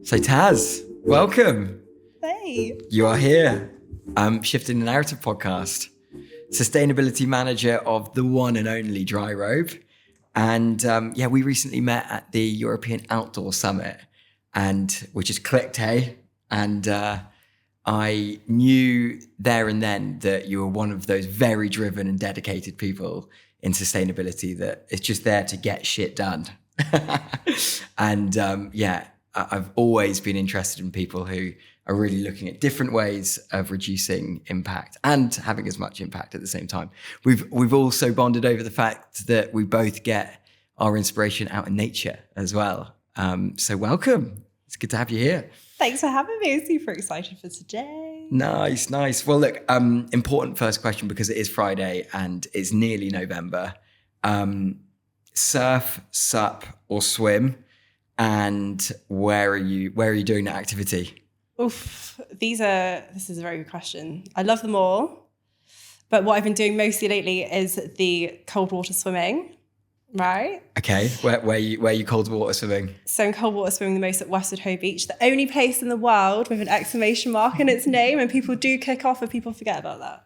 So Tas, welcome. Hey. You are here. Shifting the Narrative podcast, sustainability manager of the one and only Dryrobe. And we recently met at the European Outdoor Summit, and we just clicked, hey? And I knew there and then that you were one of those very driven and dedicated people in sustainability that is just there to get shit done. And I've always been interested in people who are really looking at different ways of reducing impact and having as much impact at the same time. We've also bonded over the fact that we both get our inspiration out in nature as well. So welcome. It's good to have you here. Thanks for having me. I'm super excited for today. Nice. Well, look, important first question because it is Friday and it's nearly November. Surf, sup, or swim? And where are you doing that activity? Oof, this is a very good question. I love them all, but what I've been doing mostly lately is the cold water swimming, right? Okay, where you cold water swimming? So I'm cold water swimming the most at Westwood Ho Beach, the only place in the world with an exclamation mark in its name, and people do kick off and people forget about that.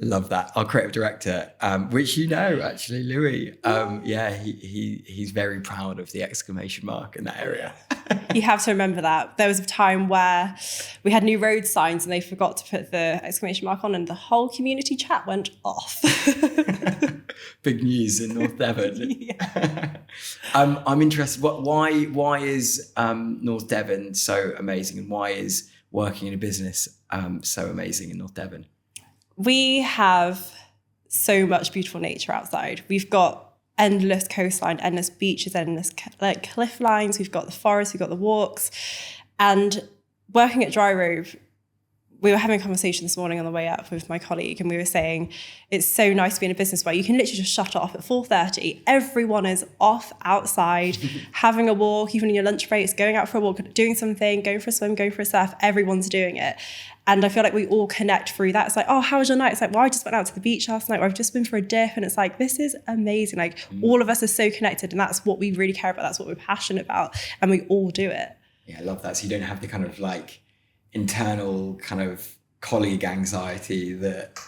Love that. Our creative director, which you know, actually, Louis, he's very proud of the exclamation mark in that area. You have to remember that. There was a time where we had new road signs and they forgot to put the exclamation mark on and the whole community chat went off. Big news in North Devon. Yeah. I'm interested. Why is North Devon so amazing, and why is working in a business so amazing in North Devon? We have so much beautiful nature outside. We've got endless coastline, endless beaches, endless cliff lines. We've got the forest, we've got the walks. And working at Dryrobe, we were having a conversation this morning on the way up with my colleague, and we were saying it's so nice to be in a business where you can literally just shut it off at 4:30. Everyone is off outside, having a walk, even in your lunch breaks, going out for a walk, doing something, going for a swim, going for a surf. Everyone's doing it. And I feel like we all connect through that. It's like, oh, how was your night? It's like, well, I just went out to the beach last night, or I've just been for a dip. And it's like, this is amazing. Like all of us are so connected, and that's what we really care about. That's what we're passionate about. And we all do it. Yeah, I love that. So you don't have the kind of like internal kind of colleague anxiety that,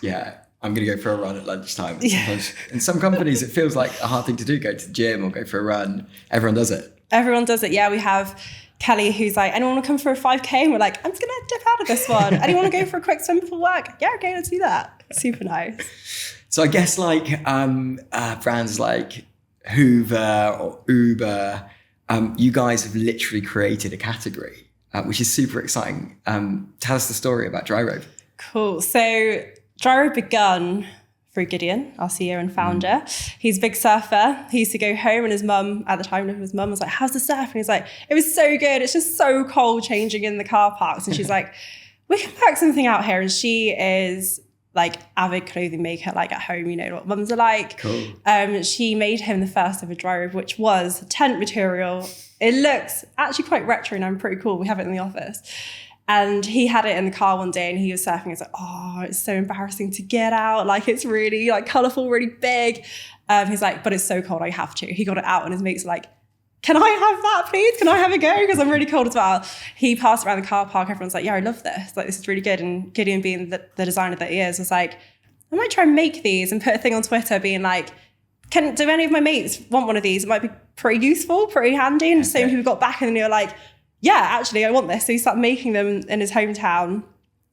I'm going to go for a run at lunchtime. Yeah. In some companies, it feels like a hard thing to do, go to the gym or go for a run. Everyone does it. Everyone does it. Yeah, we have Kelly, who's like, anyone want to come for a 5K? And we're like, I'm just going to dip out of this one. Anyone want to go for a quick swim before work? Yeah, okay, let's do that. Super nice. So I guess like brands like Hoover or Uber, you guys have literally created a category, which is super exciting. Tell us the story about Dryrobe. Cool. So Dryrobe begun through Gideon, our CEO and founder. He's a big surfer. He used to go home and his mum, at the time, his mum was like, how's the surf? And he's like, it was so good. It's just so cold changing in the car parks. And she's like, we can pack something out here. And she is like avid clothing maker, like at home, you know what mums are like. Cool. She made him the first ever Dryrobe, which was tent material. It looks actually quite retro and I'm pretty cool. We have it in the office. And he had it in the car one day and he was surfing. It's like, oh, it's so embarrassing to get out. Like it's really like colourful, really big. He's like, but it's so cold, I have to. He got it out and his mates were like, can I have that, please? Can I have a go? Because I'm really cold as well. He passed around the car park. Everyone's like, yeah, I love this. Like, this is really good. And Gideon, being the designer that he is, was like, I might try and make these and put a thing on Twitter being like, do any of my mates want one of these? It might be pretty useful, pretty handy. And so people got back and they were like, yeah, actually, I want this. So he started making them in his hometown.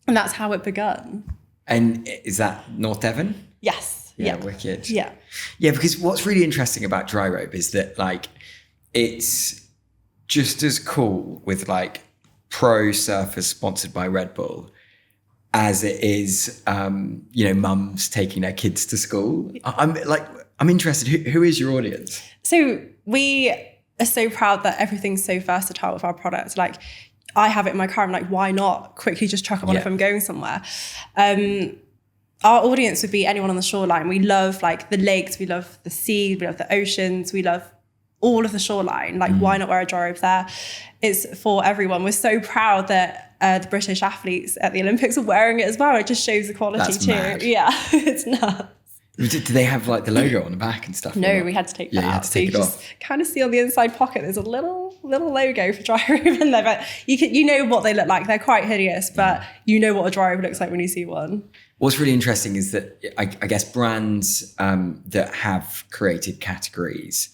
And that's how it begun. And is that North Devon? Yes. Yeah, wicked. Yeah. Yeah, because what's really interesting about Dryrobe is that like, it's just as cool with like pro surfers sponsored by Red Bull as it is, mums taking their kids to school. I'm interested. Who is your audience? So we are so proud that everything's so versatile with our products. Like I have it in my car. I'm like, why not quickly just chuck it on if I'm going somewhere? Our audience would be anyone on the shoreline. We love like the lakes. We love the sea. We love the oceans. We love all of the shoreline. Like why not wear a Dryrobe there? It's for everyone. We're so proud that the British athletes at the Olympics are wearing it as well. It just shows the quality. That's too. mad. Yeah, it's nuts. Do they have like the logo on the back and stuff? No, we had to take that you had out. to So take you it just off. kind of see on the inside pocket, there's a little logo for Dryrobe in there. But you know what they look like. They're quite hideous, but you know what a Dryrobe looks like when you see one. What's really interesting is that I guess brands that have created categories,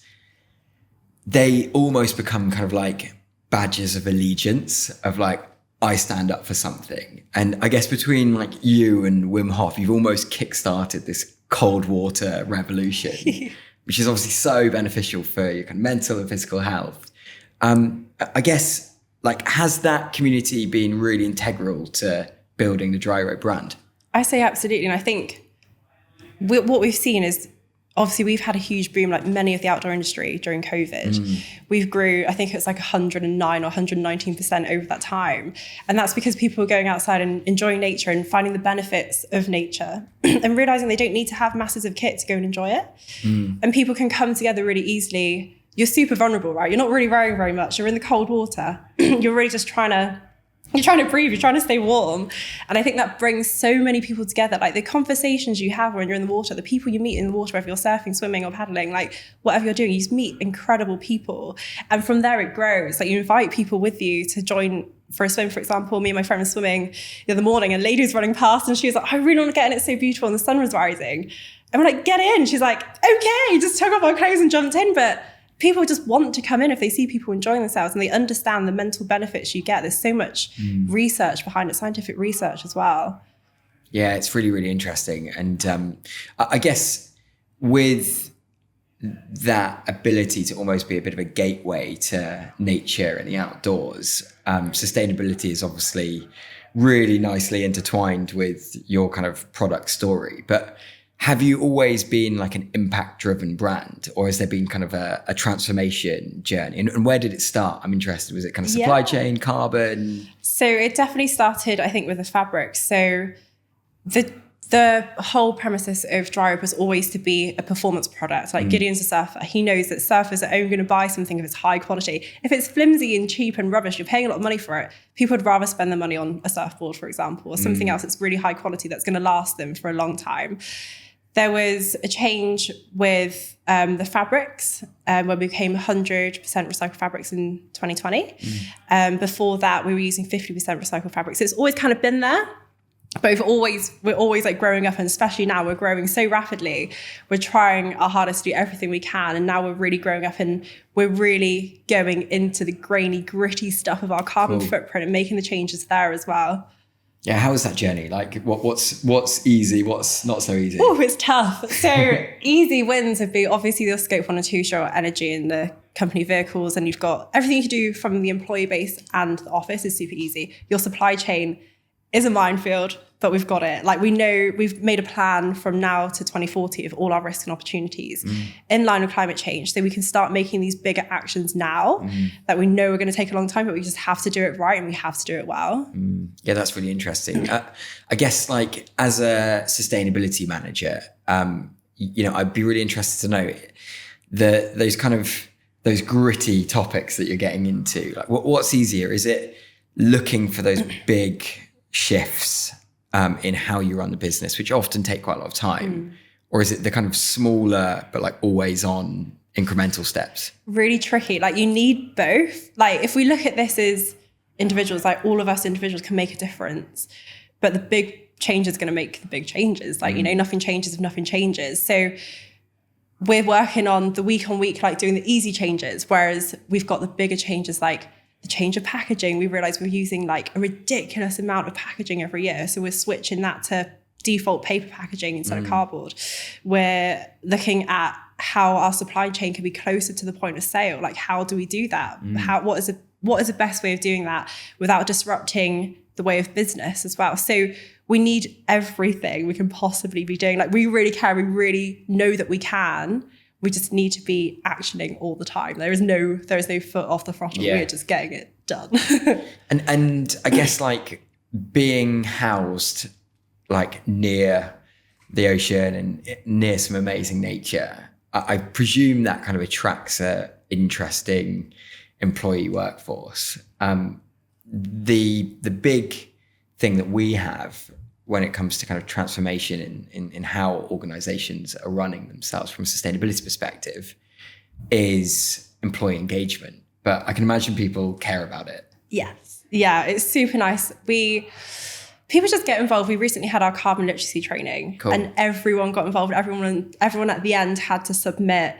they almost become kind of like badges of allegiance of like, I stand up for something. And I guess between like you and Wim Hof, you've almost kickstarted this cold water revolution, which is obviously so beneficial for your kind of mental and physical health. I guess, like, has that community been really integral to building the Dryrobe brand? I say absolutely. And I think what we've seen is, obviously we've had a huge boom, like many of the outdoor industry during COVID. We've grew, I think it's like 109 or 119% over that time. And that's because people are going outside and enjoying nature and finding the benefits of nature and realizing they don't need to have masses of kit to go and enjoy it. And people can come together really easily. You're super vulnerable, right? You're not really wearing very much. You're in the cold water. You're really just trying to breathe, you're trying to stay warm. And I think that brings so many people together. Like the conversations you have when you're in the water, the people you meet in the water, whether you're surfing, swimming or paddling, like whatever you're doing, you just meet incredible people. And from there it grows. Like you invite people with you to join for a swim. For example, me and my friend were swimming the other morning and a lady was running past and she was like, I really want to get in, it's so beautiful and the sun was rising. And we're like, get in. She's like, okay, just took off our clothes and jumped in. But people just want to come in if they see people enjoying themselves and they understand the mental benefits you get. There's so much research behind it, scientific research as well. Yeah, it's really, really interesting. And I guess with that ability to almost be a bit of a gateway to nature and the outdoors, sustainability is obviously really nicely intertwined with your kind of product story. But have you always been like an impact-driven brand, or has there been kind of a transformation journey? And where did it start? I'm interested. Was it kind of supply chain, carbon? So it definitely started, I think, with the fabrics. So the whole premises of Dryrobe was always to be a performance product. Like Gideon's a surfer. He knows that surfers are only going to buy something if it's high quality. If it's flimsy and cheap and rubbish, you're paying a lot of money for it. People would rather spend the money on a surfboard, for example, or something else that's really high quality that's going to last them for a long time. There was a change with the fabrics when we became 100% recycled fabrics in 2020. Before that, we were using 50% recycled fabrics. So it's always kind of been there, but we're always like growing up, and especially now we're growing so rapidly. We're trying our hardest to do everything we can, and now we're really growing up and we're really going into the grainy, gritty stuff of our carbon footprint and making the changes there as well. Yeah, how is that journey? Like, what's easy? What's not so easy? Oh, it's tough. So easy wins would be obviously the scope 1 and 2 show energy in the company vehicles, and you've got everything you can do from the employee base and the office is super easy. Your supply chain is a minefield, but we've got it. Like we know we've made a plan from now to 2040 of all our risks and opportunities in line with climate change. So we can start making these bigger actions now that we know are going to take a long time, but we just have to do it right and we have to do it well. Yeah, that's really interesting. I guess like as a sustainability manager, I'd be really interested to know those gritty topics that you're getting into. Like what's easier? Is it looking for those big shifts in how you run the business, which often take quite a lot of time? Or is it the kind of smaller, but like always on incremental steps? Really tricky. Like you need both. Like if we look at this as individuals, like all of us individuals can make a difference, but the big change is going to make the big changes. Like, nothing changes if nothing changes. So we're working on the week on week, like doing the easy changes, whereas we've got the bigger changes, like the change of packaging. We realized we're using like a ridiculous amount of packaging every year. So we're switching that to default paper packaging instead of cardboard. We're looking at how our supply chain can be closer to the point of sale. Like, how do we do that? What is the best way of doing that without disrupting the way of business as well? So we need everything we can possibly be doing. Like we really care. We really know that we can. We just need to be actioning all the time. There is no foot off the throttle. We're just getting it done. and I guess like being housed like near the ocean and near some amazing nature, I presume that kind of attracts a interesting employee workforce. The big thing that we have when it comes to kind of transformation in how organizations are running themselves from a sustainability perspective is employee engagement. But I can imagine people care about it. Yes. Yeah, it's super nice. People just get involved. We recently had our carbon literacy training, Cool. and everyone got involved. Everyone at the end had to submit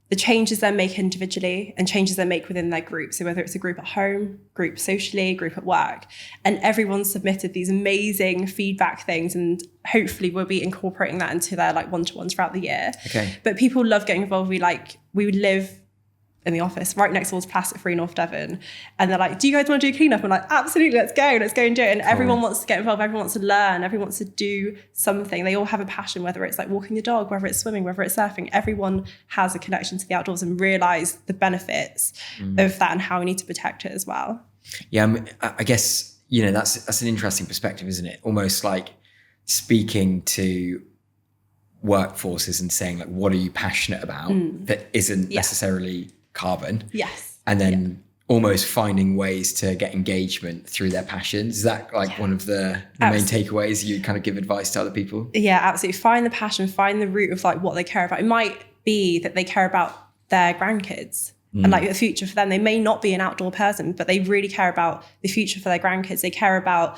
the changes they make individually and changes they make within their group. So whether it's a group at home, group socially, group at work, and everyone submitted these amazing feedback things, and hopefully we'll be incorporating that into their like one-to-ones throughout the year. Okay. But people love getting involved. We would live in the office right next door to Plastic Free North Devon, and they're like, do you guys want to do a cleanup? I'm like, absolutely, let's go and do it. And everyone wants to get involved, everyone wants to learn, everyone wants to do something. They all have a passion, whether it's like walking the dog, whether it's swimming, whether it's surfing. Everyone has a connection to the outdoors and realize the benefits of that and how we need to protect it as well. Yeah, I guess, that's an interesting perspective, isn't it? Almost like speaking to workforces and saying, like, what are you passionate about that isn't necessarily carbon? Yes. And then almost finding ways to get engagement through their passions. Is that like one of the main takeaways you kind of give advice to other people? Yeah, absolutely. Find the passion, find the root of like what they care about. It might be that they care about their grandkids and like the future for them. They may not be an outdoor person, but they really care about the future for their grandkids. They care about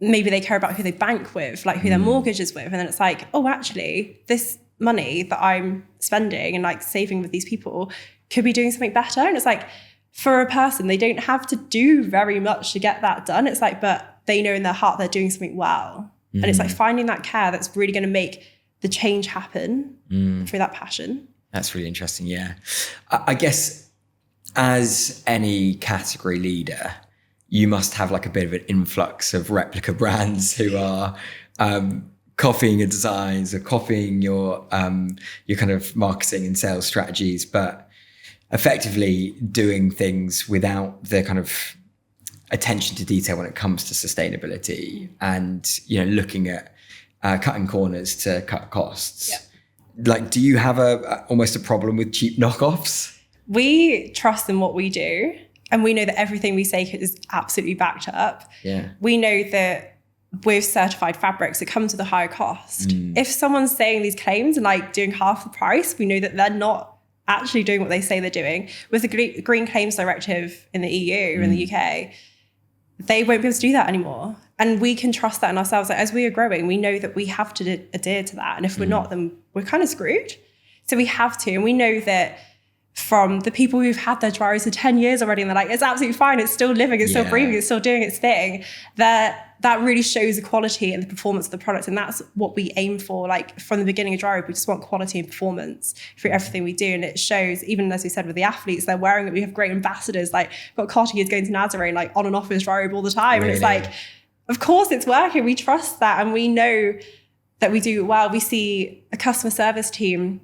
who they bank with, like who their mortgage is with. And then it's like, oh, actually, this money that I'm spending and like saving with these people could be doing something better. And it's like, for a person, they don't have to do very much to get that done. It's like, but they know in their heart they're doing something well. And it's like finding that care that's really going to make the change happen through that passion. That's really interesting. Yeah. I guess as any category leader, you must have like a bit of an influx of replica brands who are copying your designs or copying your kind of marketing and sales strategies, but effectively doing things without the kind of attention to detail when it comes to sustainability and, looking at cutting corners to cut costs. Yeah. Like, do you have almost a problem with cheap knockoffs? We trust in what we do, and we know that everything we say is absolutely backed up. Yeah. We know that with certified fabrics, it comes with a higher cost. If someone's saying these claims and like doing half the price, we know that they're not actually doing what they say they're doing. With the Green Claims Directive in the EU, in the UK, they won't be able to do that anymore. And we can trust that in ourselves. Like, as we are growing, we know that we have to adhere to that. And if we're not, then we're kind of screwed. So we have to. And we know that from the people who've had their dryers for 10 years already, and they're like, it's absolutely fine, it's still living, it's still breathing, it's still doing its thing, that really shows the quality and the performance of the product. And that's what we aim for. Like, from the beginning of Dryrobe, we just want quality and performance through everything we do. And it shows, even as we said, with the athletes, they're wearing it. We have great ambassadors, like got cottages going to Nazarene, like on and off with Dryrobe all the time. Really? And it's like, of course it's working. We trust that. And we know that we do well. We see a customer service team.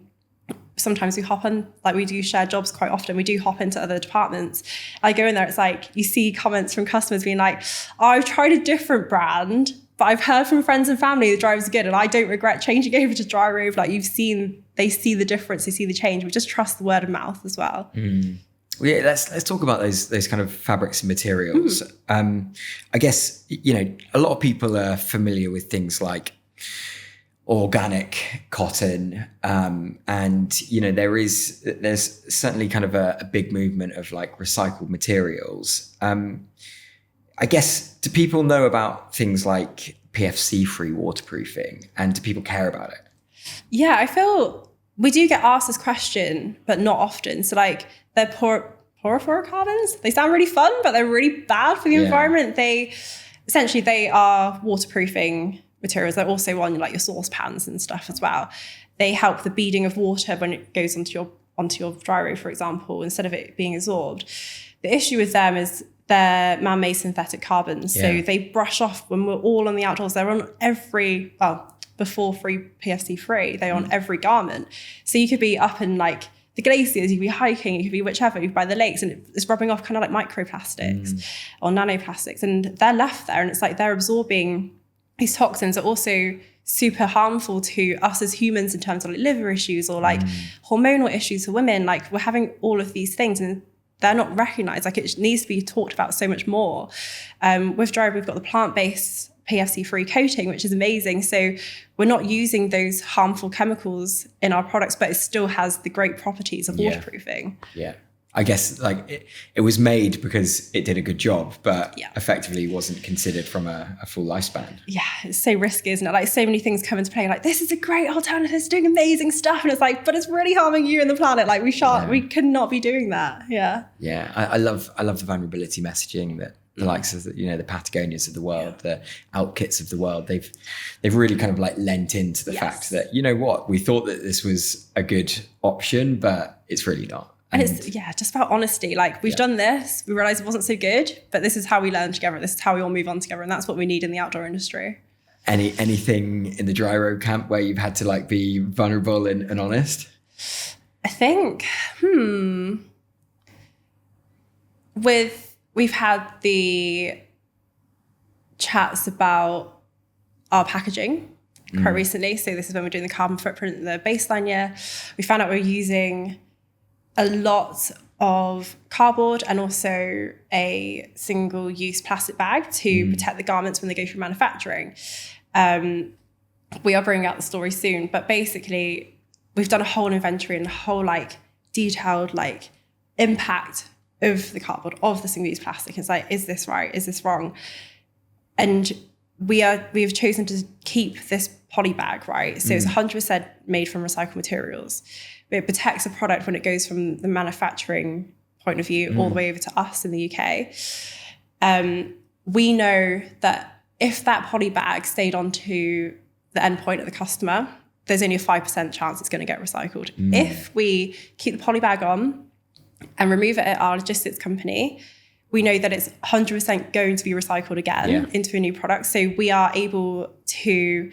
Sometimes we hop on, like we do share jobs quite often. We do hop into other departments. I go in there, it's like, you see comments from customers being like, oh, I've tried a different brand, but I've heard from friends and family the Dryrobe's good and I don't regret changing over to Dryrobe. Like, they see the difference, they see the change. We just trust the word of mouth as well. Well, yeah, let's talk about those kind of fabrics and materials. I guess, a lot of people are familiar with things like organic cotton, and there's certainly kind of a big movement of like recycled materials. I guess, do people know about things like PFC free waterproofing, and do people care about it? Yeah, I feel we do get asked this question, but not often. So like, they're fluorocarbons. They sound really fun, but they're really bad for the environment. They are waterproofing materials. They're also on like your saucepans and stuff as well. They help the beading of water when it goes onto your Dryrobe, for example, instead of it being absorbed. The issue with them is they're man-made synthetic carbons. So they brush off when we're all on the outdoors. They're on before PFC free, they're on every garment. So you could be up in like the glaciers, you could be hiking, you could be whichever, you could be by the lakes, and it's rubbing off kind of like microplastics or nanoplastics, and they're left there, and it's like they're absorbing. These toxins are also super harmful to us as humans in terms of like liver issues or like hormonal issues for women. Like, we're having all of these things and they're not recognized. Like, it needs to be talked about so much more. With Dryrobe, we've got the plant-based PFC-free coating, which is amazing. So we're not using those harmful chemicals in our products, but it still has the great properties of waterproofing. Yeah. I guess like it was made because it did a good job, but Yeah. effectively wasn't considered from a full lifespan. Yeah, it's so risky, isn't it? Like so many things come into play. Like this is a great alternative, it's doing amazing stuff, and it's like, but it's really harming you and the planet. Like we could not be doing that. Yeah. Yeah, I love the vulnerability messaging that the likes of the, you know, the Patagonias of the world, the Outkits of the world, they've really kind of like lent into the fact that, you know what, we thought that this was a good option, but it's really not. And it's just about honesty. Like we've done this, we realized it wasn't so good, but this is how we learn together. This is how we all move on together, and that's what we need in the outdoor industry. Anything in the Dryrobe camp where you've had to like be vulnerable and honest? I think, we've had the chats about our packaging quite recently. So this is when we're doing the carbon footprint, the baseline year. We found out we're using a lot of cardboard and also a single-use plastic bag to protect the garments when they go through manufacturing. We are bringing out the story soon, but basically we've done a whole inventory and a whole like detailed like impact of the cardboard, of the single-use plastic. It's like, is this right? Is this wrong? And we've chosen to keep this poly bag, right? So it's 100% made from recycled materials. It protects a product when it goes from the manufacturing point of view all the way over to us in the UK. We know that if that poly bag stayed onto the end point of the customer, there's only a 5% chance it's going to get recycled. If we keep the poly bag on and remove it at our logistics company, we know that it's 100% going to be recycled again into a new product. So we are able to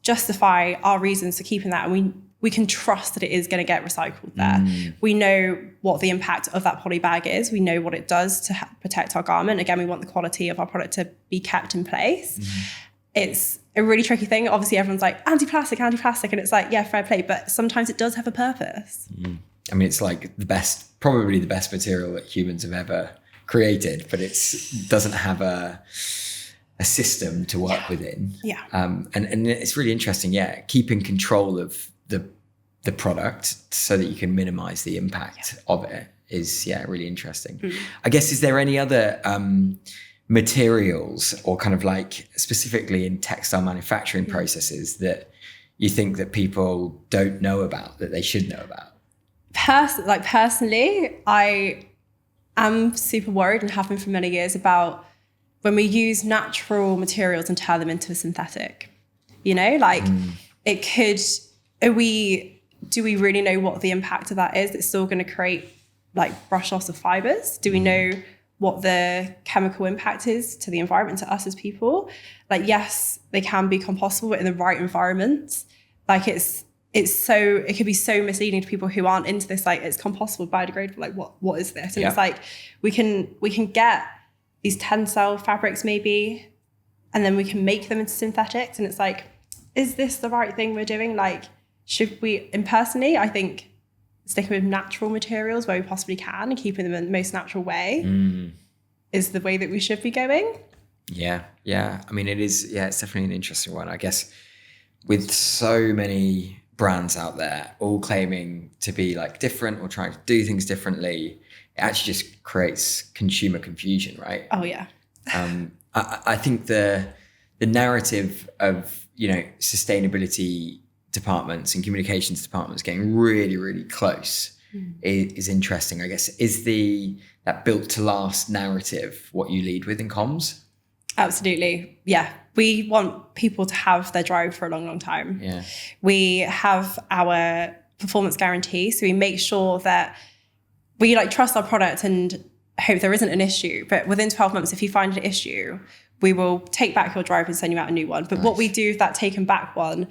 justify our reasons for keeping that, and we can trust that it is going to get recycled there. We know what the impact of that poly bag is. We know what it does to protect our garment. Again, we want the quality of our product to be kept in place. It's a really tricky thing. Obviously, everyone's like, anti-plastic. And it's like, yeah, fair play. But sometimes it does have a purpose. I mean, it's like probably the best material that humans have ever created, but it doesn't have a system to work within. And it's really interesting. Keeping control of the product so that you can minimize the impact of it is really interesting. I guess, is there any other materials or kind of like specifically in textile manufacturing processes that you think that people don't know about that they should know about? Personally, I am super worried and have been for many years about when we use natural materials and turn them into a synthetic. You know, like it could, do we really know what the impact of that is? It's still going to create like brush offs of fibers. Do we know what the chemical impact is to the environment, to us as people? Like, yes, they can be compostable, but in the right environment, like it could be so misleading to people who aren't into this. Like, it's compostable, biodegradable. Like, what is this? And it's like we can get these tensile fabrics maybe, and then we can make them into synthetics. And it's like, is this the right thing we're doing? Like, should we? And personally, I think sticking with natural materials where we possibly can and keeping them in the most natural way is the way that we should be going. Yeah. I mean, it is. Yeah, it's definitely an interesting one. I guess with so many brands out there all claiming to be like different or trying to do things differently, it actually just creates consumer confusion, right? Oh yeah. I think the narrative of, you know, sustainability departments and communications departments getting really, really close is interesting. I guess, is that built to last narrative what you lead with in comms? Absolutely. Yeah. We want people to have their Dryrobe for a long, long time. Yeah. We have our performance guarantee. So we make sure that we like trust our product and hope there isn't an issue. But within 12 months, if you find an issue, we will take back your Dryrobe and send you out a new one. But what we do with that taken back one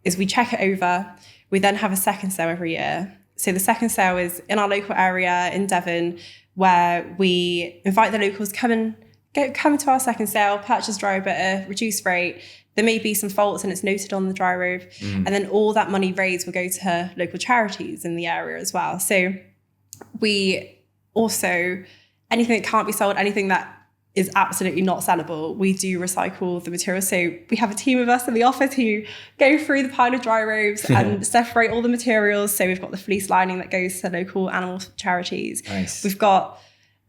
is we check it over. We then have a second sale every year. So the second sale is in our local area in Devon, where we invite the locals come to our second sale, purchase Dryrobe at a reduced rate. There may be some faults and it's noted on the Dryrobe. And then all that money raised will go to local charities in the area as well. So we also, anything that can't be sold, anything that is absolutely not sellable. We do recycle the materials. So we have a team of us in the office who go through the pile of dry robes and separate all the materials. So we've got the fleece lining that goes to local animal charities. Nice. We've got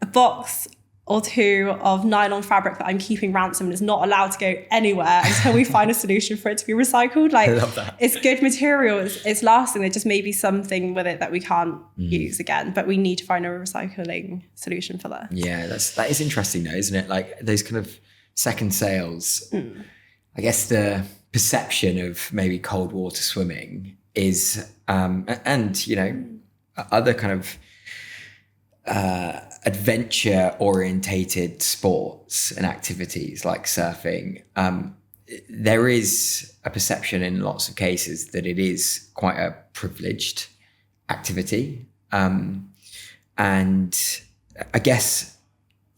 a box or two of nylon fabric that I'm keeping ransom and is not allowed to go anywhere until we find a solution for it to be recycled. Like, I love that. It's good material, it's lasting. There just may be something with it that we can't use again, but we need to find a recycling solution for that. Yeah, that is interesting though, isn't it? Like those kind of second sales. I guess the perception of maybe cold water swimming is, and you know, other kind of adventure orientated sports and activities like surfing, there is a perception in lots of cases that it is quite a privileged activity. And I guess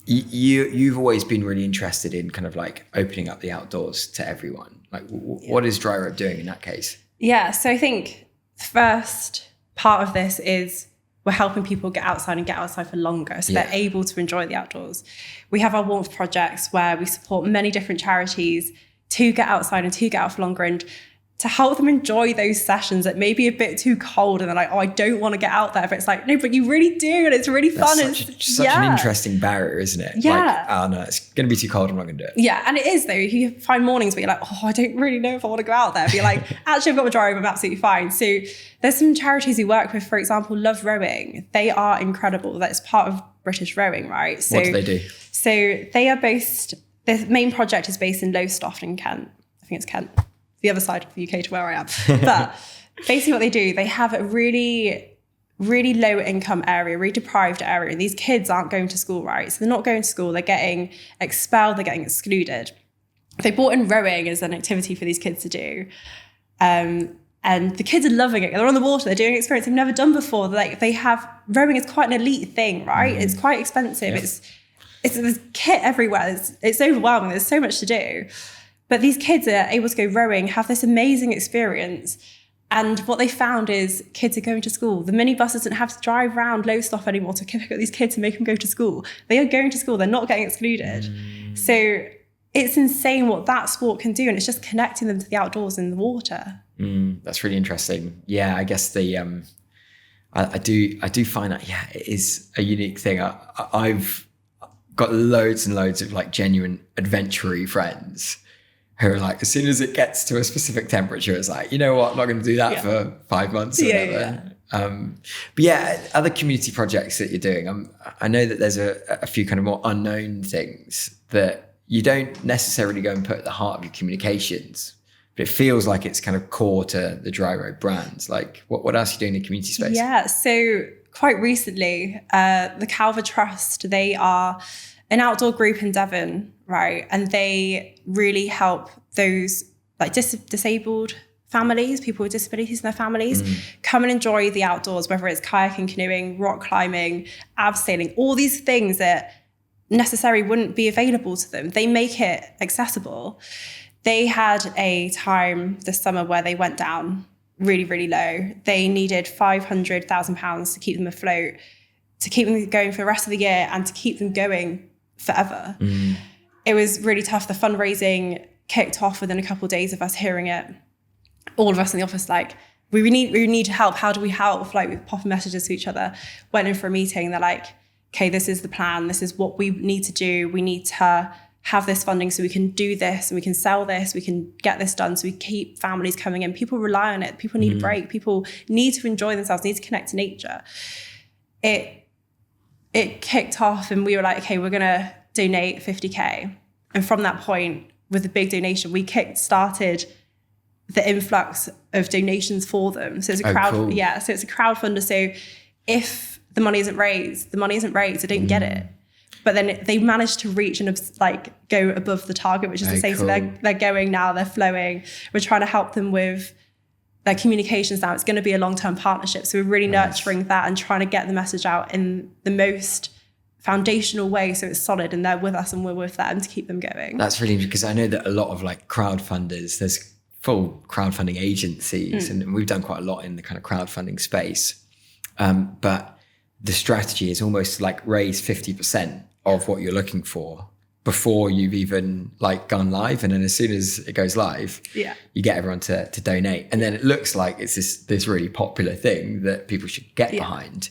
you've always been really interested in kind of like opening up the outdoors to everyone. Like what is Dryrobe doing in that case? Yeah, so I think the first part of this is we're helping people get outside and get outside for longer, so they're able to enjoy the outdoors. We have our warmth projects where we support many different charities to get outside and to get out for longer and to help them enjoy those sessions that may be a bit too cold and they're like, oh, I don't want to get out there. But it's like, no, but you really do. And it's really fun. It's such an interesting barrier, isn't it? Yeah. Like, oh no, it's going to be too cold. I'm not going to do it. Yeah. And it is though. You find mornings where you're like, oh, I don't really know if I want to go out there. But you're like, actually, I've got my Dryrobe. I'm absolutely fine. So there's some charities we work with, for example, Love Rowing. They are incredible. That's part of British Rowing, right? So, what do they do? So they are based, the main project is based in Lowestoft in Kent. I think it's Kent. The other side of the UK to where I am. But basically what they do, they have a really, really low income area, really deprived area. And these kids aren't going to school, right? So they're not going to school. They're getting expelled. They're getting excluded. They brought in rowing as an activity for these kids to do. And the kids are loving it. They're on the water. They're doing an experience they've never done before. They have, rowing is quite an elite thing, right? It's quite expensive. Yeah. There's kit everywhere. It's overwhelming. There's so much to do. But these kids are able to go rowing, have this amazing experience. And what they found is kids are going to school. The minibuses don't have to drive around Lowestoft anymore to pick up these kids and make them go to school. They are going to school. They're not getting excluded. So it's insane what that sport can do. And it's just connecting them to the outdoors and the water. That's really interesting. Yeah, I guess I do find that, yeah, it is a unique thing. I've got loads and loads of like genuine adventure-y friends who are like, as soon as it gets to a specific temperature, it's like, you know what, I'm not going to do that for 5 months or whatever. But yeah, other community projects that you're doing, I know that there's a few kind of more unknown things that you don't necessarily go and put at the heart of your communications, but it feels like it's kind of core to the Dryrobe brands. Like what else are you doing in the community space? Yeah, so quite recently, the Calver Trust, they are an outdoor group in Devon, right? And they really help those like disabled families, people with disabilities in their families, come and enjoy the outdoors, whether it's kayaking, canoeing, rock climbing, abseiling, all these things that necessarily wouldn't be available to them. They make it accessible. They had a time this summer where they went down really, really low. They needed £500,000 to keep them afloat, to keep them going for the rest of the year and to keep them going forever. It was really tough. The fundraising kicked off within a couple of days of us hearing it. All of us in the office, like, we need help. How do we help? Like, we popping messages to each other, went in for a meeting. They're like, okay, this is the plan. This is what we need to do. We need to have this funding so we can do this and we can sell this. We can get this done. So we keep families coming in. People rely on it. People need a break. People need to enjoy themselves, need to connect to nature. It kicked off and we were like, okay, we're going to donate 50K. And from that point, with the big donation, we started the influx of donations for them. So it's a cool. So it's a crowdfunder. So if the money isn't raised, so don't get it. But then they managed to reach and like go above the target, which is to say, so they're going now, they're flowing. We're trying to help them with their communications now. It's going to be a long-term partnership. So we're really nurturing that and trying to get the message out in the most foundational way so it's solid and they're with us and we're with them to keep them going. That's really interesting because I know that a lot of like crowdfunders, there's full crowdfunding agencies and we've done quite a lot in the kind of crowdfunding space. But the strategy is almost like raise 50% of what you're looking for before you've even like gone live, and then as soon as it goes live, you get everyone to donate, and then it looks like it's this really popular thing that people should get behind.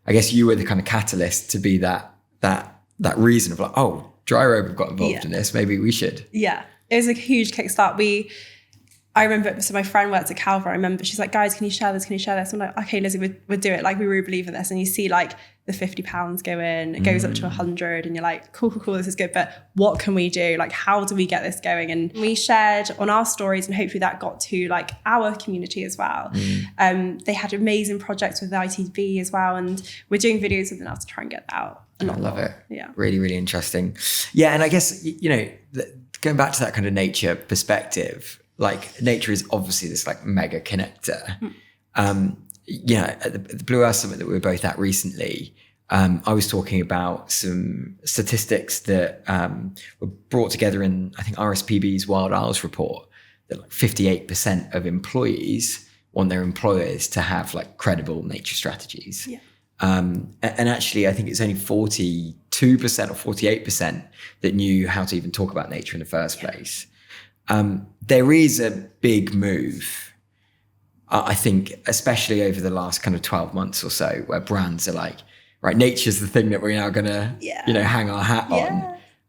I guess you were the kind of catalyst to be that reason of like, oh, Dryrobe have got involved in this, maybe we should. Yeah, it was a huge kickstart. I remember, so my friend worked at Calva. I remember she's like, guys, can you share this? Can you share this? I'm like, okay, Lizzie, we'll do it. Like, we really believe in this. And you see like the £50 go in, it goes up to 100, and you're like, cool, this is good. But what can we do? Like, how do we get this going? And we shared on our stories, and hopefully that got to like our community as well. They had amazing projects with the ITV as well. And we're doing videos with them now to try and get that out. I love it. Yeah. Really, really interesting. Yeah. And I guess, you know, going back to that kind of nature perspective, like nature is obviously this like mega connector. At the Blue Earth Summit that we were both at recently, I was talking about some statistics that were brought together in, I think, RSPB's Wild Isles report, that like 58% of employees want their employers to have like credible nature strategies. Yeah. And actually, I think it's only 42% or 48% that knew how to even talk about nature in the first place. There is a big move, I think, especially over the last kind of 12 months or so, where brands are like, right, nature's the thing that we're now going to, hang our hat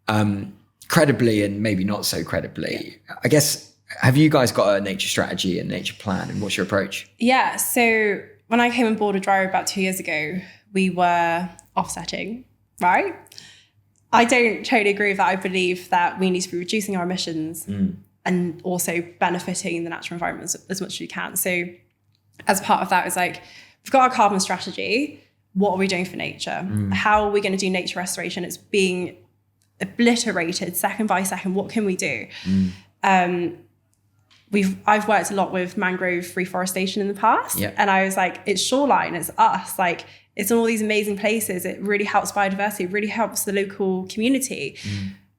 on, credibly and maybe not so credibly. I guess, have you guys got a nature strategy and nature plan, and what's your approach? Yeah, so when I came on board with Dryrobe about 2 years ago, we were offsetting, right? I don't totally agree with that. I believe that we need to be reducing our emissions and also benefiting the natural environment as much as we can. So as part of that, it's like, we've got our carbon strategy. What are we doing for nature? How are we going to do nature restoration? It's being obliterated second by second. What can we do? I've worked a lot with mangrove reforestation in the past. And I was like, it's shoreline, it's us. Like, it's in all these amazing places. It really helps biodiversity. It really helps the local community.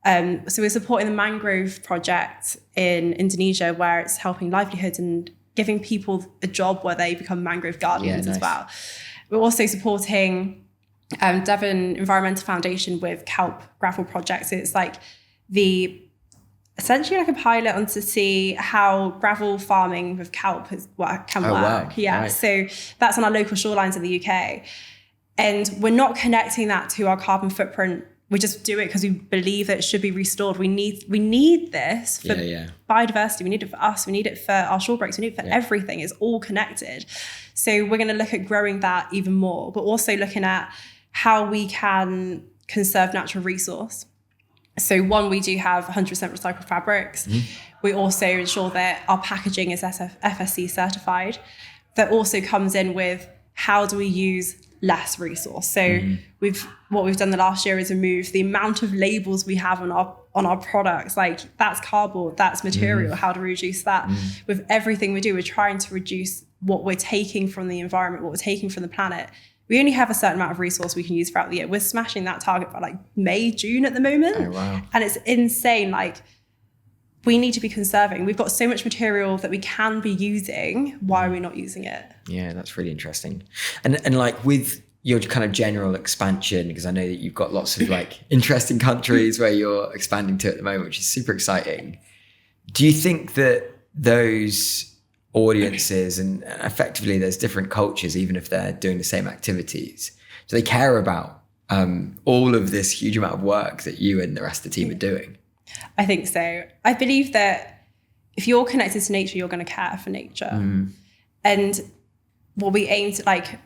So we're supporting the mangrove project in Indonesia, where it's helping livelihoods and giving people a job where they become mangrove gardeners as well. We're also supporting Devon Environmental Foundation with kelp gravel projects. It's like essentially like a pilot on to see how gravel farming with kelp can work. Wow. Yeah, right. So that's on our local shorelines in the UK. And we're not connecting that to our carbon footprint. We just do it because we believe that it should be restored. We need this for biodiversity. We need it for us. We need it for our shore breaks. We need it for everything. It's all connected. So we're going to look at growing that even more, but also looking at how we can conserve natural resource. So one, we do have 100% recycled fabrics. We also ensure that our packaging is FSC certified. That also comes in with, how do we use less resource? So what we've done the last year is remove the amount of labels we have on our products. Like, that's cardboard, that's material. How do we reduce that? With everything we do, we're trying to reduce what we're taking from the environment, what we're taking from the planet. We only have a certain amount of resource we can use throughout the year. We're smashing that target by like May, June at the moment. Oh, wow. And it's insane. Like, we need to be conserving. We've got so much material that we can be using. Why are we not using it? Yeah, that's really interesting. And like with your kind of general expansion, because I know that you've got lots of like interesting countries where you're expanding to at the moment, which is super exciting. Do you think that those audiences, and effectively there's different cultures, even if they're doing the same activities, do they care about all of this huge amount of work that you and the rest of the team are doing? I think so. I believe that if you're connected to nature, you're going to care for nature. And what we aim to, like,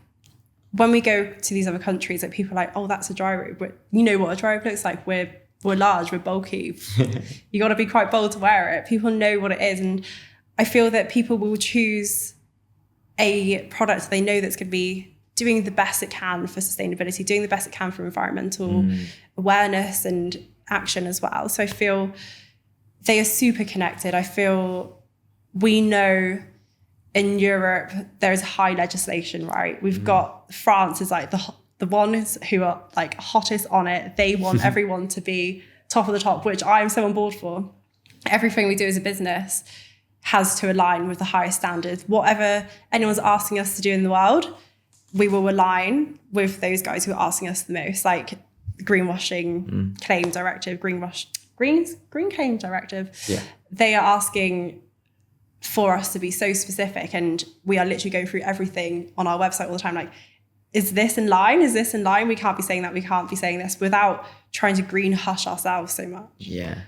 when we go to these other countries, like, people are like, oh, that's a Dryrobe. But you know what a Dryrobe looks like. We're large, we're bulky. You got to be quite bold to wear it. People know what it is. And I feel that people will choose a product they know that's going to be doing the best it can for sustainability, doing the best it can for environmental awareness and action as well. So I feel they are super connected. I feel we know in Europe there is high legislation, right? We've got France is like the ones who are like hottest on it. They want everyone to be top of the top, which I am so on board for. Everything we do as a business has to align with the highest standards. Whatever anyone's asking us to do in the world, we will align with those guys who are asking us the most. Like, greenwashing claim directive, green claim directive. Yeah. They are asking for us to be so specific, and we are literally going through everything on our website all the time. Like, is this in line? Is this in line? We can't be saying that. We can't be saying this, without trying to green hush ourselves so much. Yeah.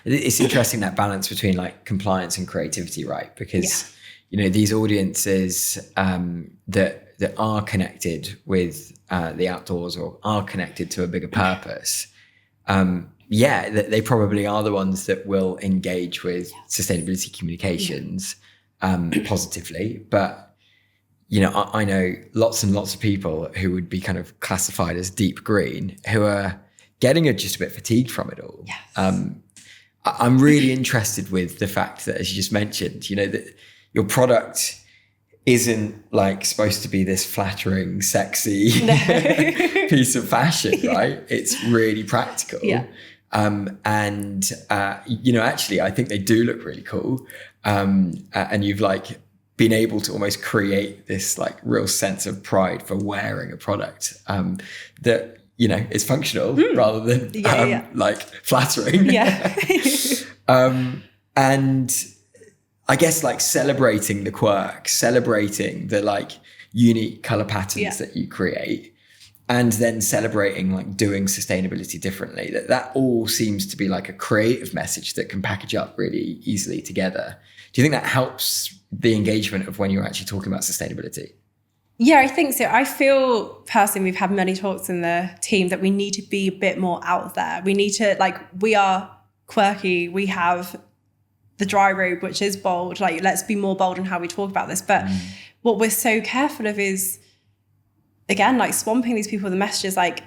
It's interesting, that balance between like compliance and creativity, right? Because, these audiences that are connected with the outdoors, or are connected to a bigger purpose, they probably are the ones that will engage with sustainability communications positively. But, I know lots and lots of people who would be kind of classified as deep green, who are getting just a bit fatigued from it all. Yes. I'm really interested with the fact that, as you just mentioned, that your product isn't like supposed to be this flattering, sexy piece of fashion, right? It's really practical. Yeah. Actually, I think they do look really cool. And you've like been able to almost create this like real sense of pride for wearing a product that, is functional rather than like flattering. Yeah. And I guess like celebrating the quirks, celebrating the like unique color patterns that you create, and then celebrating like doing sustainability differently. That all seems to be like a creative message that can package up really easily together. Do you think that helps the engagement of when you're actually talking about sustainability? Yeah, I think so. I feel personally, we've had many talks in the team that we need to be a bit more out there. We need to, like, we are quirky. We have the Dryrobe, which is bold. Like, let's be more bold in how we talk about this. But what we're so careful of is, again, like swamping these people with the messages. Like,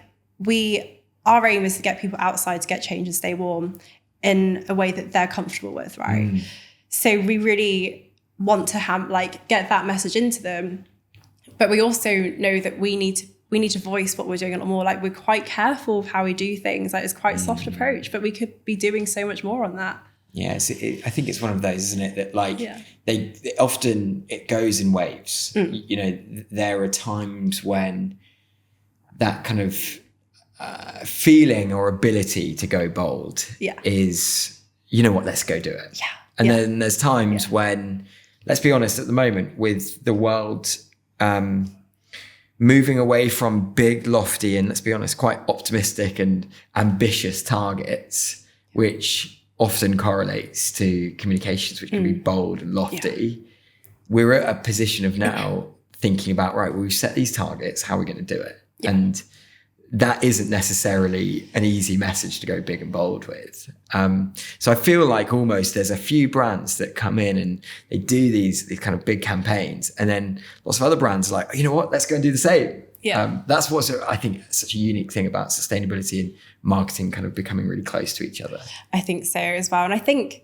our aim is to get people outside to get change and stay warm in a way that they're comfortable with, right? So we really want to get that message into them. But we also know that we need to voice what we're doing a lot more. Like, we're quite careful of how we do things. Like, it's quite a soft approach, but we could be doing so much more on that. Yeah, I think it's one of those, isn't it? That like they often, it goes in waves. There are times when that kind of feeling or ability to go bold is, let's go do it. Yeah. And then there's times when, let's be honest, at the moment with the world moving away from big, lofty, and let's be honest, quite optimistic and ambitious targets, which often correlates to communications, which can be bold and lofty. We're at a position of now thinking about, right, well, we've set these targets, how are we going to do it? And that isn't necessarily an easy message to go big and bold with. So I feel like almost there's a few brands that come in and they do these kind of big campaigns, and then lots of other brands are like, you know what, let's go and do the same. That's what's, I think, such a unique thing about sustainability and marketing kind of becoming really close to each other. I think so as well. And I think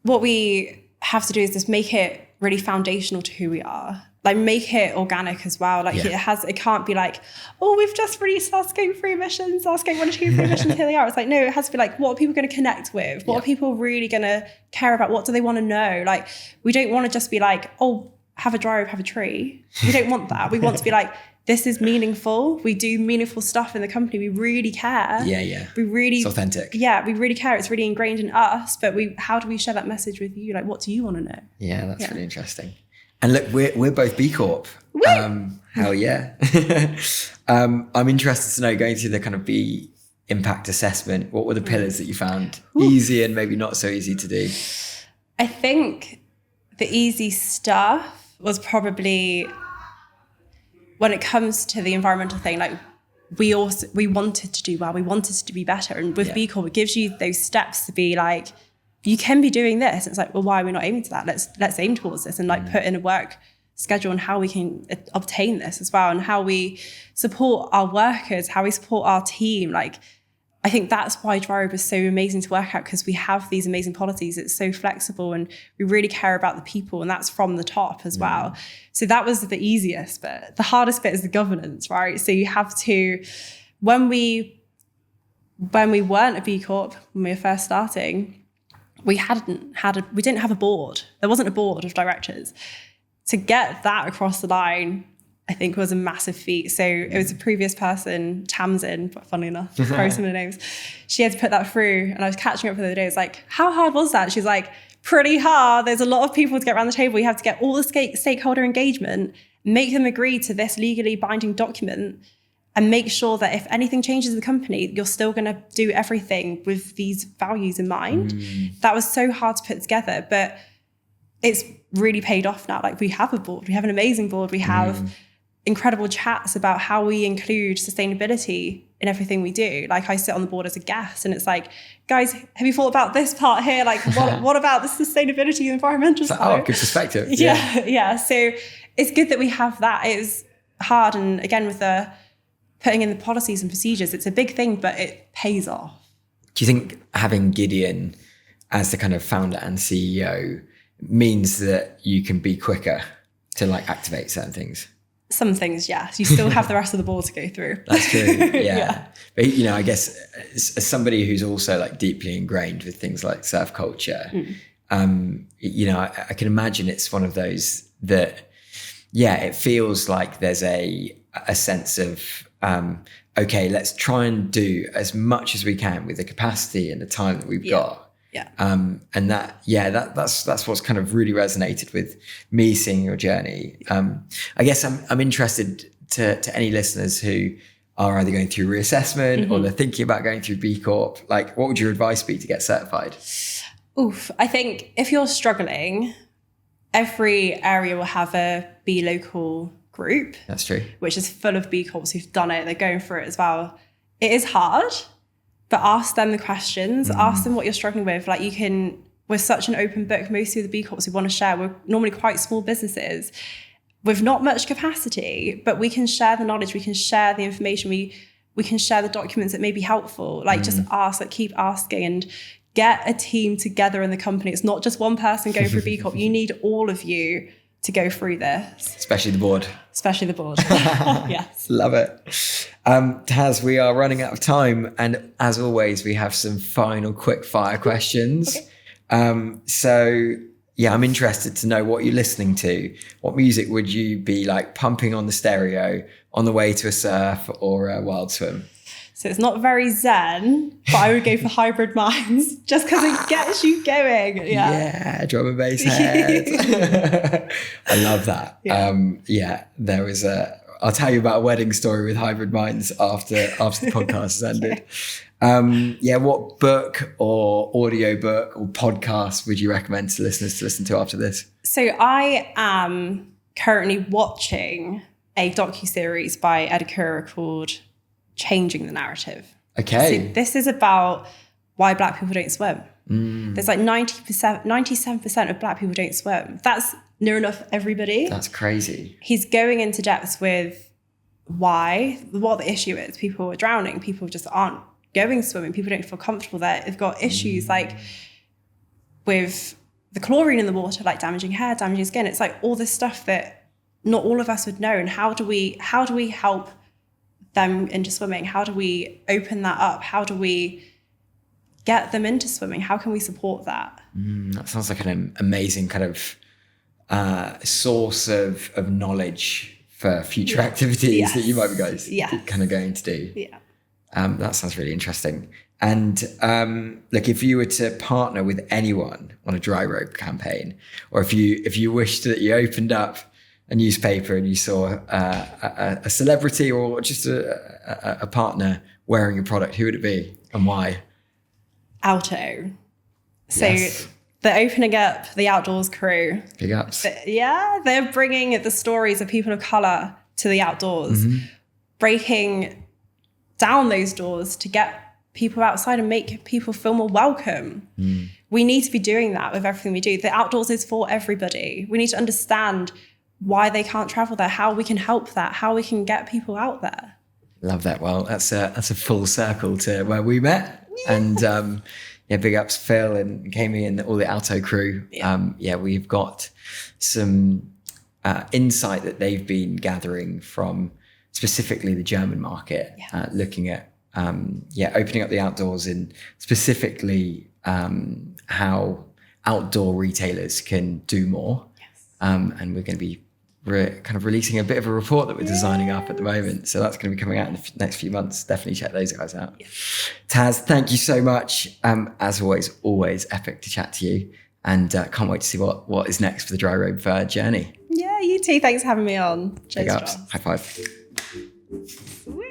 what we have to do is just make it really foundational to who we are. Like, make it organic as well. Like, it can't be like, oh, we've just released our scope 3 emissions, our scope 1 and 2 emissions, here they are. It's like, no, it has to be like, what are people going to connect with? What are people really going to care about? What do they want to know? Like, we don't want to just be like, oh, have a Dryrobe, have a tree. We don't want that. We want to be like, this is meaningful. We do meaningful stuff in the company. We really care. It's authentic. Yeah, we really care. It's really ingrained in us. But how do we share that message with you? Like, what do you want to know? Yeah, that's really interesting. And look, we're both B Corp. Hell yeah. I'm interested to know, going through the kind of B impact assessment, what were the pillars that you found easy and maybe not so easy to do? I think the easy stuff was probably, when it comes to the environmental thing, like, we wanted to do well, we wanted to be better. And with B Corp, it gives you those steps to be like, you can be doing this. It's like, well, why are we not aiming to that? Let's aim towards this, and like put in a work schedule on how we can obtain this as well, and how we support our workers, how we support our team. Like, I think that's why Dryrobe is so amazing to work out, because we have these amazing policies. It's so flexible, and we really care about the people, and that's from the top as well. So that was the easiest bit. The hardest bit is the governance, right? So you have to, when we weren't a B Corp, when we were first starting, we didn't have a board. There wasn't a board of directors. To get that across the line I think was a massive feat. So it was a previous person, Tasmin, but funny enough, very similar names. She had to put that through, and I was catching up for the other day. It's like, how hard was that? She's like, pretty hard. There's a lot of people to get around the table. You have to get all the stakeholder engagement, make them agree to this legally binding document, and make sure that if anything changes in the company, you're still going to do everything with these values in mind. That was so hard to put together, but it's really paid off now. Like, we have a board, we have an amazing board, we have incredible chats about how we include sustainability in everything we do. Like, I sit on the board as a guest, and it's like, guys, have you thought about this part here? Like, what about the sustainability and environmental side? Oh, good perspective. Yeah. So it's good that we have that. It was hard, and again, with the putting in the policies and procedures, it's a big thing, but it pays off. Do you think having Gideon as the kind of founder and CEO means that you can be quicker to like activate certain things? Some things, yes. You still have the rest of the board to go through. That's true. Yeah. But, you know, I guess as somebody who's also like deeply ingrained with things like surf culture, you know, I can imagine it's one of those that, yeah, it feels like there's a sense of, okay, let's try and do as much as we can with the capacity and the time that we've got. Yeah. And that's what's kind of really resonated with me seeing your journey. I guess I'm interested to any listeners who are either going through reassessment or they're thinking about going through B Corp. Like, what would your advice be to get certified? I think if you're struggling, every area will have a B Local group. That's true. Which is full of B Corps who've done it. They're going through it as well. It is hard. But ask them the questions, ask them what you're struggling with. Like, we're such an open book. Most of the B Corps we want to share, we're normally quite small businesses with not much capacity, but we can share the knowledge, we can share the information, we can share the documents that may be helpful. Like, just ask, like, keep asking, and get a team together in the company. It's not just one person going through B Corp. You need all of you to go through this. Especially the board. Yes. Love it. Tas, we are running out of time. And as always, we have some final quick fire questions. Okay. So yeah, I'm interested to know what you're listening to. What music would you be like pumping on the stereo on the way to a surf or a wild swim? So it's not very zen, but I would go for Hybrid Minds just because it gets you going. Yeah, drum and bass head. I love that. There was I'll tell you about a wedding story with Hybrid Minds after the podcast has ended. What book or audio book or podcast would you recommend to listeners to listen to after this? So I am currently watching a docuseries by Ed Akura called Changing the Narrative. Okay. So this is about why Black people don't swim. There's like 97% of Black people don't swim. That's near enough everybody. That's crazy. He's going into depth with what the issue is. People are drowning. People just aren't going swimming. People don't feel comfortable there. They've got issues like with the chlorine in the water, like damaging hair, damaging skin. It's like all this stuff that not all of us would know. And how do we help them into swimming? How do we open that up? How do we get them into swimming? How can we support that? That sounds like an amazing kind of source of knowledge for future activities that you might be guys kind of going to do. Yeah. That sounds really interesting. And look, if you were to partner with anyone on a Dryrobe campaign, or if you wished that you opened up a newspaper and you saw a celebrity or just a partner wearing your product, who would it be and why? Alto. So they're opening up the outdoors crew. Big ups. They're bringing the stories of people of colour to the outdoors, breaking down those doors to get people outside and make people feel more welcome. We need to be doing that with everything we do. The outdoors is for everybody. We need to understand why they can't travel there, how we can help that, how we can get people out there. Love that. Well, that's a full circle to where we met. And big ups Phil and Kami and all the Alto crew. We've got some insight that they've been gathering from specifically the German market, looking at opening up the outdoors and specifically how outdoor retailers can do more. And we're going to be we're kind of releasing a bit of a report that we're designing up at the moment. So that's going to be coming out in the next few months. Definitely check those guys out. Yeah. Tas, thank you so much. As always epic to chat to you. And can't wait to see what is next for the Dryrobe journey. Yeah, you too. Thanks for having me on. Cheers, Big ups. High five. Sweet.